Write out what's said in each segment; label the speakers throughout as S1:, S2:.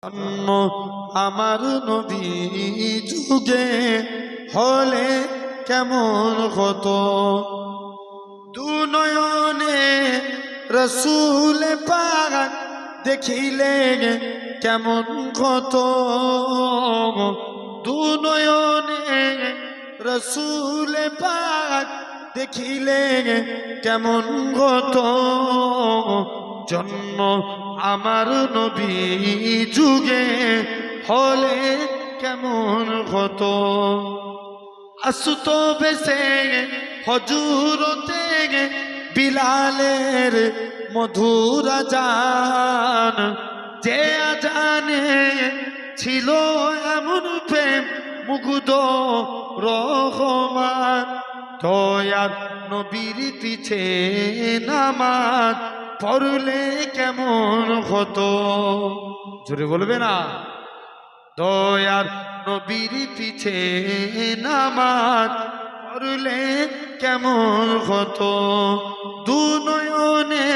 S1: জন্ম আমার নবী যুগে হলে কেমন হতো, দু নয়নে রসুল পাক দেখিলে কেমন হতো, দু নয়নে রসুল পাক দেখিলে কেমন হতো, জন্ম আমার নবী যুগে হলে কেমন হতো। আসতো বেশে হজুরতে বিলালের মধুর আজান, যে আজানে ছিল এমন প্রেম মুগ্ধ রহমান, দয়ার নবীর পিছে নামাজ পড়লে কেমন হতো, জোরে বলবে না, দয়ার নবীর পিছে নামাজ পড়লে কেমন হতো, দু নয়নে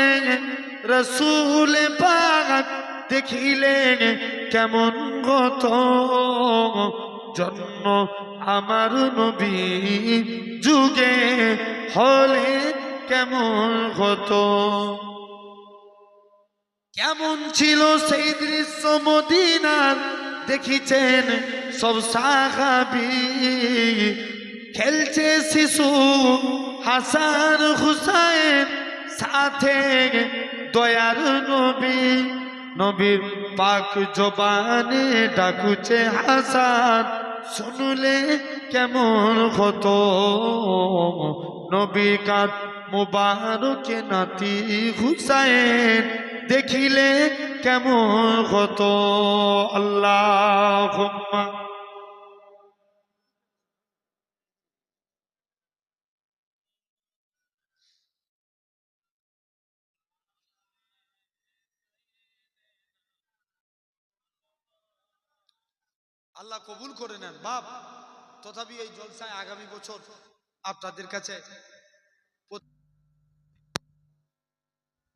S1: রসুল পাক দেখিলে কেমন হতো, জন্ম আমার নবী যুগে হলে কেমন হতো। কেমন ছিল সেই দৃশ্য মদিনার দেখিছেন সব সাহাবী, খেলছে শিশু হাসান হুসাইন সাথে দয়ার নবী, নবীর পাক জবানে ডাকুছে হাসান, শুনলে কেমন হতো, নবী কাঁধ মুবারকে নাতি হুসাইন দেখিলে কেমন হতো। আল্লাহুম্মা আল্লাহ কবুল করে নেন বাপ। তথাপি এই জলসায় আগামী বছর আপনাদের কাছে